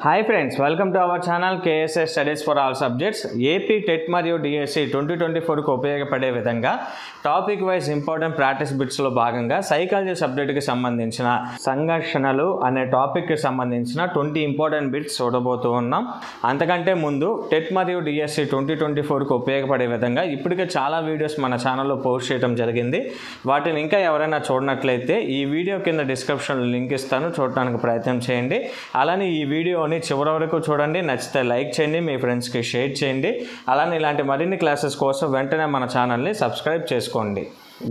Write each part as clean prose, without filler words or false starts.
Hi friends, welcome to our channel KSS studies for all subjects. AP TET మరియు DSC 2024కు ఉపయోగపడే విధంగా topic wise important practice బిట్స్లో భాగంగా psychology సబ్జెక్టుకి సంబంధించిన సంఘర్షణలు అనే టాపిక్కి సంబంధించిన 20 ఇంపార్టెంట్ బిట్స్ చూడబోతూ ఉన్నాం. అంతకంటే ముందు టెట్ మరియు డిఎస్సి 2024కు ఉపయోగపడే విధంగా ఇప్పటికే చాలా వీడియోస్ మన ఛానల్లో పోస్ట్ చేయడం జరిగింది. వాటిని ఇంకా ఎవరైనా చూడనట్లయితే ఈ వీడియో కింద డిస్క్రిప్షన్లో లింక్ ఇస్తాను, చూడటానికి ప్రయత్నం చేయండి. అలానే ఈ వీడియోని చివరి వరకు చూడండి, నచ్చితే లైక్ చేయండి, మీ ఫ్రెండ్స్కి షేర్ చేయండి. అలానే ఇలాంటి మరిన్ని క్లాసెస్ కోసం వెంటనే మన ఛానల్ని సబ్స్క్రైబ్ చేసుకోండి.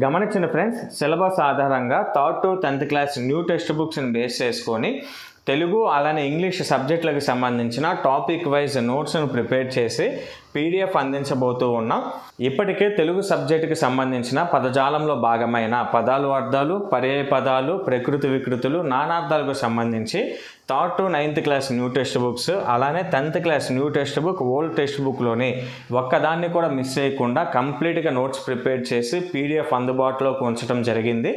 గమనించిన ఫ్రెండ్స్, సిలబస్ ఆధారంగా 3rd to 10th class new text బుక్స్ని బేస్ చేసుకొని తెలుగు అలానే ఇంగ్లీష్ సబ్జెక్టులకు సంబంధించిన టాపిక్ వైజ్ నోట్స్ను ప్రిపేర్ చేసి పీడిఎఫ్ అందించబోతూ ఉన్నాం. ఇప్పటికే తెలుగు సబ్జెక్టుకి సంబంధించిన పదజాలంలో భాగమైన పదాలు, అర్థాలు, పర్యాయ పదాలు, ప్రకృతి వికృతులు, నానార్థాలకు సంబంధించి 3rd to 9th class new text books అలానే 10th class new text book old text బుక్లోని ఒక్కదాన్ని కూడా మిస్ చేయకుండా కంప్లీట్గా నోట్స్ ప్రిపేర్ చేసి పీడిఎఫ్ అందుబాటులోకి ఉంచడం జరిగింది.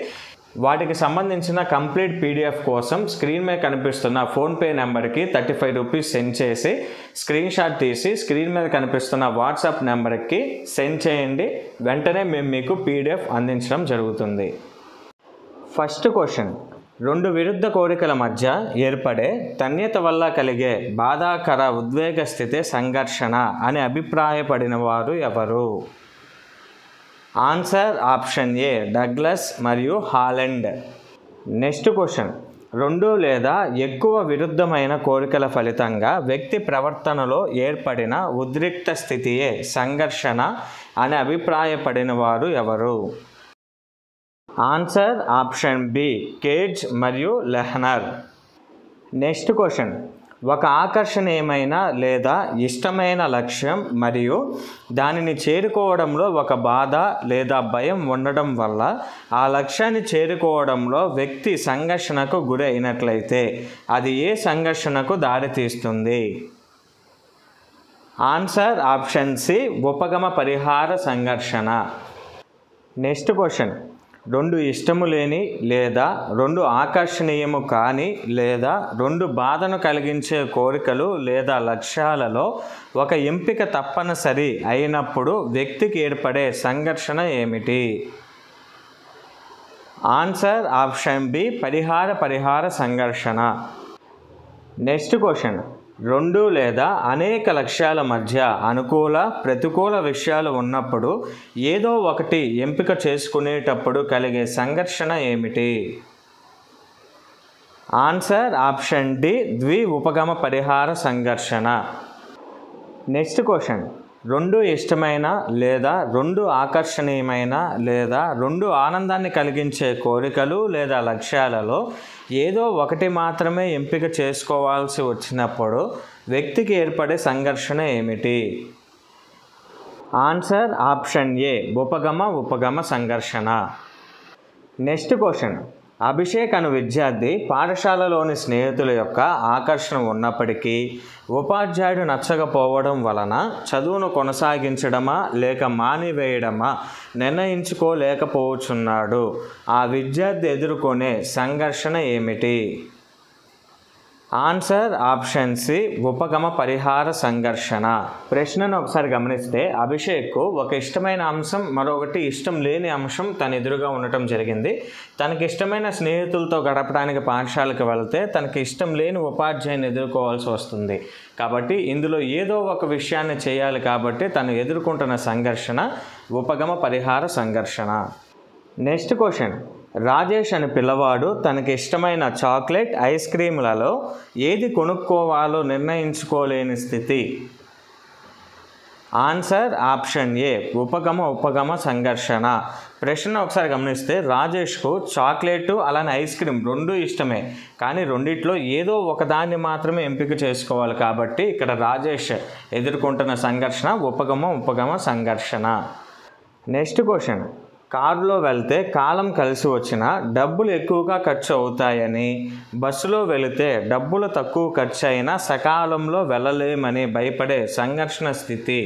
వాటికి సంబంధించిన కంప్లీట్ పీడిఎఫ్ కోసం స్క్రీన్ మీద కనిపిస్తున్న ఫోన్పే నెంబర్కి 35 రూపీస్ సెండ్ చేసి స్క్రీన్ షాట్ తీసి స్క్రీన్ మీద కనిపిస్తున్న వాట్సాప్ నెంబర్కి సెండ్ చేయండి. వెంటనే మేము మీకు పీడిఎఫ్ అందించడం జరుగుతుంది. ఫస్ట్ క్వశ్చన్, 2 విరుద్ధ కోరికల మధ్య ఏర్పడే తన్యత వల్ల కలిగే బాధాకర ఉద్వేగ స్థితి సంఘర్షణ అని అభిప్రాయపడిన వారు ఎవరు? ఆన్సర్ ఆప్షన్ ఏ డగ్లస్ మరియు హాలండ్. నెక్స్ట్ క్వశ్చన్, 2 లేదా ఎక్కువ విరుద్ధమైన కోరికల ఫలితంగా వ్యక్తి ప్రవర్తనలో ఏర్పడిన ఉద్రిక్త స్థితియే సంఘర్షణ అని అభిప్రాయపడిన వారు ఎవరు? ఆన్సర్ ఆప్షన్ బి కేజ్ మరియు లెహ్నర్. నెక్స్ట్ క్వశ్చన్, ఒక ఆకర్షణీయమైన లేదా ఇష్టమైన లక్ష్యం మరియు దానిని చేరుకోవడంలో ఒక బాధ లేదా భయం ఉండడం వల్ల ఆ లక్ష్యాన్ని చేరుకోవడంలో వ్యక్తి సంఘర్షణకు గురి అయినట్లయితే అది ఏ సంఘర్షణకు దారితీస్తుంది? ఆన్సర్ ఆప్షన్ సి ఉపగమ పరిహార సంఘర్షణ. నెక్స్ట్ క్వశ్చన్, 2 ఇష్టము లేని లేదా 2 ఆకర్షణీయము కానీ లేదా 2 బాధను కలిగించే కోరికలు లేదా లక్ష్యాలలో ఒక ఎంపిక తప్పనిసరి అయినప్పుడు వ్యక్తికి ఏర్పడే సంఘర్షణ ఏమిటి? ఆన్సర్ ఆప్షన్ బి పరిహార సంఘర్షణ. నెక్స్ట్ క్వశ్చన్, 2 లేదా అనేక లక్ష్యాల మధ్య అనుకూల ప్రతికూల విషయాలు ఉన్నప్పుడు ఏదో ఒకటి ఎంపిక చేసుకునేటప్పుడు కలిగే సంఘర్షణ ఏమిటి? ఆన్సర్ ఆప్షన్ డి ఉపగమ పరిహార సంఘర్షణ. నెక్స్ట్ క్వశ్చన్, 2 ఇష్టమైన లేదా 2 ఆకర్షణీయమైన లేదా 2 ఆనందాన్ని కలిగించే కోరికలు లేదా లక్ష్యాలలో ఏదో ఒకటి మాత్రమే ఎంపిక చేసుకోవాల్సి వచ్చినప్పుడు వ్యక్తికి ఏర్పడే సంఘర్షణ ఏమిటి? ఆన్సర్ ఆప్షన్ ఏ ఉపగమ సంఘర్షణ. నెక్స్ట్ క్వశ్చన్, అభిషేక్ అను విద్యార్థి పాఠశాలలోని స్నేహితుల యొక్క ఆకర్షణ ఉన్నప్పటికీ ఉపాధ్యాయుడు నచ్చకపోవడం వలన చదువును కొనసాగించడమా లేక మానివేయడమా నిర్ణయించుకోలేకపోతున్నాడు. ఆ విద్యార్థి ఎదుర్కొనే సంఘర్షణ ఏమిటి? ఆన్సర్ ఆప్షన్ సి ఉపగమ పరిహార సంఘర్షణ. ప్రశ్నను ఒకసారి గమనిస్తే అభిషేక్ ఒక ఇష్టమైన అంశం మరొకటి ఇష్టం లేని అంశం తన ఎదురుగా ఉండటం జరిగింది. తనకి ఇష్టమైన స్నేహితులతో గడపడానికి పాఠశాలకు వెళ్తే తనకి ఇష్టం లేని ఉపాధ్యాయుని ఎదుర్కోవాల్సి వస్తుంది. కాబట్టి ఇందులో ఏదో ఒక విషయాన్ని చేయాలి కాబట్టి తను ఎదుర్కొంటున్న సంఘర్షణ ఉపగమ పరిహార సంఘర్షణ. నెక్స్ట్ క్వశ్చన్, రాజేష్ అని పిల్లవాడు తనకి ఇష్టమైన చాక్లెట్ ఐస్ క్రీములలో ఏది కొనుక్కోవాలో నిర్ణయించుకోలేని స్థితి. ఆన్సర్ ఆప్షన్ ఏ ఉపగమ సంఘర్షణ. ప్రశ్న ఒకసారి గమనిస్తే రాజేష్కు చాక్లెట్ అలానే ఐస్ క్రీమ్ 2 ఇష్టమే, కానీ రెండిట్లో ఏదో ఒకదాన్ని మాత్రమే ఎంపిక చేసుకోవాలి కాబట్టి ఇక్కడ రాజేష్ ఎదుర్కొంటున్న సంఘర్షణ ఉపగమ సంఘర్షణ. నెక్స్ట్ క్వశ్చన్, కారులో వెళ్తే కాలం కలిసి వచ్చినా డబ్బులు ఎక్కువగా ఖర్చు అవుతాయని, బస్సులో వెళితే డబ్బులు తక్కువ ఖర్చు అయినా సకాలంలో వెళ్ళలేమని భయపడే సంఘర్షణ స్థితి.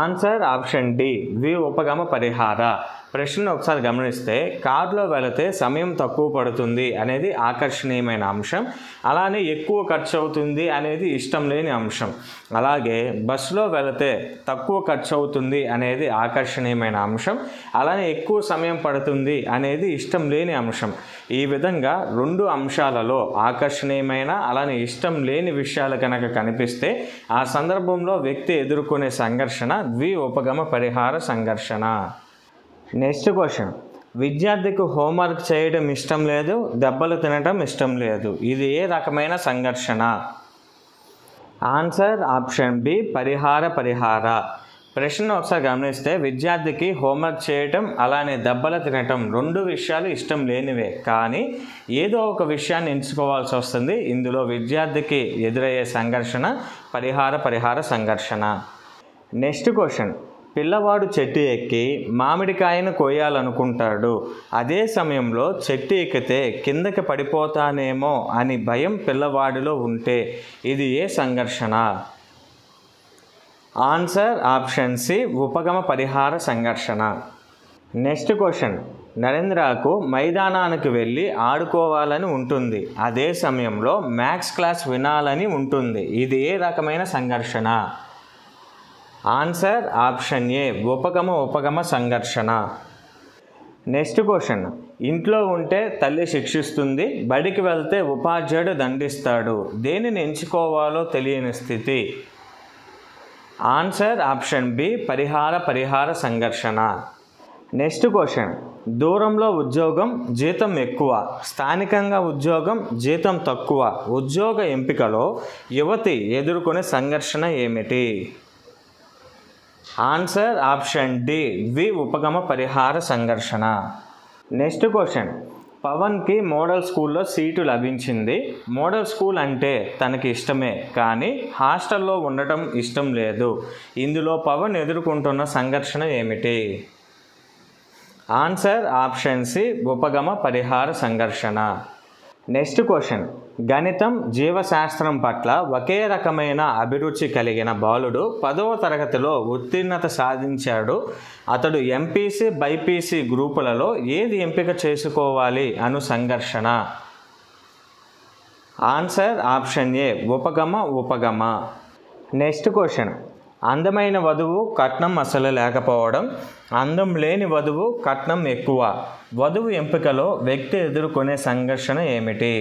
ఆన్సర్ ఆప్షన్ డి వి ఉపగమ పరిహార. ప్రశ్నను ఒకసారి గమనిస్తే కారులో వెళితే సమయం తక్కువ పడుతుంది అనేది ఆకర్షణీయమైన అంశం, అలానే ఎక్కువ ఖర్చు అవుతుంది అనేది ఇష్టం లేని అంశం. అలాగే బస్సులో వెళితే తక్కువ ఖర్చు అవుతుంది అనేది ఆకర్షణీయమైన అంశం, అలానే ఎక్కువ సమయం పడుతుంది అనేది ఇష్టం లేని అంశం. ఈ విధంగా రెండు అంశాలలో ఆకర్షణీయమైన అలానే ఇష్టం లేని విషయాలు కనుక కనిపిస్తే ఆ సందర్భంలో వ్యక్తి ఎదుర్కొనే సంఘర్షణ ద్వి ఉపగమ పరిహార సంఘర్షణ. నెక్స్ట్ క్వశ్చన్, విద్యార్థికి హోంవర్క్ చేయడం ఇష్టం లేదు, దెబ్బలు తినడం ఇష్టం లేదు, ఇది ఏ రకమైన సంఘర్షణ? ఆన్సర్ ఆప్షన్ బి పరిహార. ప్రశ్న ఒకసారి గమనిస్తే విద్యార్థికి హోంవర్క్ చేయటం అలానే దెబ్బలు తినటం రెండు విషయాలు ఇష్టం లేనివే, కానీ ఏదో ఒక విషయాన్ని ఎంచుకోవాల్సి వస్తుంది. ఇందులో విద్యార్థికి ఎదురయ్యే సంఘర్షణ పరిహార సంఘర్షణ. నెక్స్ట్ క్వశ్చన్, పిల్లవాడు చెట్టు ఎక్కి మామిడికాయను కోయాలనుకుంటాడు. అదే సమయంలో చెట్టు ఎక్కితే కిందకి పడిపోతానేమో అని భయం పిల్లవాడిలో ఉంటే ఇది ఏ సంఘర్షణ? ఆన్సర్ ఆప్షన్ సి ఉపగమ పరిహార సంఘర్షణ. నెక్స్ట్ క్వశ్చన్, నరేంద్రకు మైదానానికి వెళ్ళి ఆడుకోవాలని ఉంటుంది. అదే సమయంలో మ్యాథ్స్ క్లాస్ వినాలని ఉంటుంది. ఇది ఏ రకమైన సంఘర్షణ? ఆన్సర్ ఆప్షన్ ఏ ఉపగమ సంఘర్షణ. నెక్స్ట్ క్వశ్చన్, ఇంట్లో ఉంటే తల్లి శిక్షిస్తుంది, బడికి వెళ్తే ఉపాధ్యాయుడు దండిస్తాడు. దేనిని ఎంచుకోవాలో తెలియని స్థితి. ఆన్సర్ ఆప్షన్ బి పరిహార సంఘర్షణ. నెక్స్ట్ క్వశ్చన్, దూరంలో ఉద్యోగం జీతం ఎక్కువ, స్థానికంగా ఉద్యోగం జీతం తక్కువ. ఉద్యోగ ఎంపికలో యువతి ఎదుర్కొనే సంఘర్షణ ఏమిటి? ఆన్సర్ ఆప్షన్ డి వి ఉపగమ పరిహార సంఘర్షణ. నెక్స్ట్ క్వశ్చన్, పవన్కి మోడల్ స్కూల్లో సీటు లభించింది. మోడల్ స్కూల్ అంటే తనకి ఇష్టమే, కానీ హాస్టల్లో ఉండటం ఇష్టం లేదు. ఇందులో పవన్ ఎదుర్కొంటున్న సంఘర్షణ ఏమిటి? ఆన్సర్ ఆప్షన్ సి ఉపగమ పరిహార సంఘర్షణ. నెక్స్ట్ క్వశ్చన్, గణితం జీవశాస్త్రం పట్ల ఒకే రకమైన అభిరుచి కలిగిన బాలుడు 10వ తరగతిలో ఉత్తీర్ణత సాధించాడు. అతడు ఎంపీసీ బైపీసీ గ్రూపులలో ఏది ఎంపిక చేసుకోవాలి అను సంఘర్షణ. ఆన్సర్ ఆప్షన్ ఏ ఉపగమ. నెక్స్ట్ క్వశ్చన్, అందమైన వధువు కట్నం అసలు లేకపోవడం, అందం లేని వధువు కట్నం ఎక్కువ. వధువు ఎంపికలో వ్యక్తి ఎదుర్కొనే సంఘర్షణ ఏమిటి?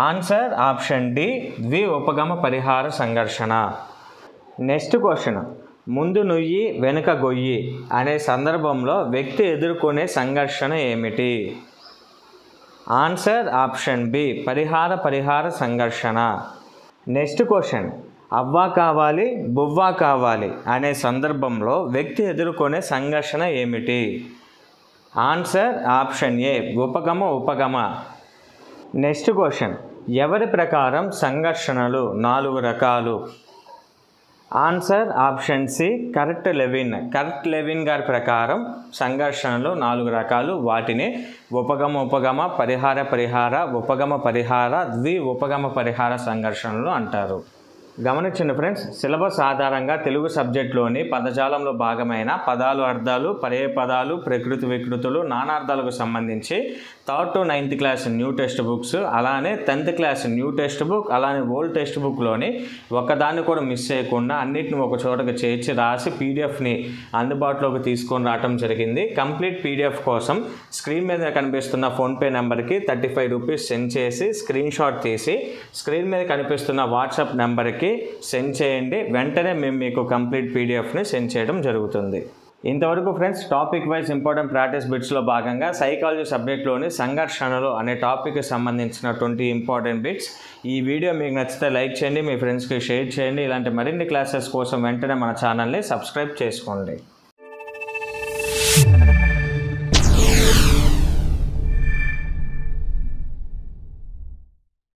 ఆన్సర్ ఆప్షన్ డి ద్వి ఉపగమ పరిహార సంఘర్షణ. నెక్స్ట్ క్వశ్చన్, ముందు నుయ్యి వెనుక గొయ్యి అనే సందర్భంలో వ్యక్తి ఎదుర్కొనే సంఘర్షణ ఏమిటి? ఆన్సర్ ఆప్షన్ బి పరిహార సంఘర్షణ. నెక్స్ట్ క్వశ్చన్, అవ్వా కావాలి బువ్వా కావాలి అనే సందర్భంలో వ్యక్తి ఎదుర్కొనే సంఘర్షణ ఏమిటి? ఆన్సర్ ఆప్షన్ ఏ ఉపగమ. నెక్స్ట్ క్వశ్చన్, ఎవరి ప్రకారం సంఘర్షణలు 4 రకాలు? Answer option C correct Lewin గారి ప్రకారం సంఘర్షణలు 4 రకాలు. వాటిని ఉపగమ పరిహార ఉపగమ పరిహార ద్వి ఉపగమ పరిహార సంఘర్షణలు అంటారు. గమనించండి ఫ్రెండ్స్, సిలబస్ ఆధారంగా తెలుగు సబ్జెక్టులోని పదజాలంలో భాగమైన పదాలు అర్థాలు పర్యాయ పదాలు ప్రకృతి వికృతులు నానార్థాలకు సంబంధించి 3rd to 9th class new text books, అలానే 10th class new text book, అలానే ఓల్డ్ టెక్స్ట్ బుక్లోని ఒకదాన్ని కూడా మిస్ చేయకుండా అన్నిటిని ఒక చోటకి చేర్చి రాసి పీడిఎఫ్ని అందుబాటులోకి తీసుకొని రావడం జరిగింది. కంప్లీట్ పీడిఎఫ్ కోసం స్క్రీన్ మీద కనిపిస్తున్న ఫోన్పే నెంబర్కి 35 రూపీస్ సెండ్ చేసి స్క్రీన్ షాట్ తీసి స్క్రీన్ మీద కనిపిస్తున్న వాట్సాప్ నెంబర్కి సెండ్ చేయండి. వెంటనే మేము మీకు కంప్లీట్ పీడిఎఫ్ని సెండ్ చేయడం జరుగుతుంది. ఇంతవరకు friends topic wise important practice బిట్స్లో భాగంగా సైకాలజీ సబ్జెక్ట్లోని సంఘర్షణలు అనే టాపిక్కి సంబంధించిన 20 ఇంపార్టెంట్ బిట్స్. ఈ వీడియో మీకు నచ్చితే లైక్ చేయండి, మీ ఫ్రెండ్స్కి షేర్ చేయండి. ఇలాంటి మరిన్ని క్లాసెస్ కోసం వెంటనే మన ఛానల్ని సబ్స్క్రైబ్ చేసుకోండి.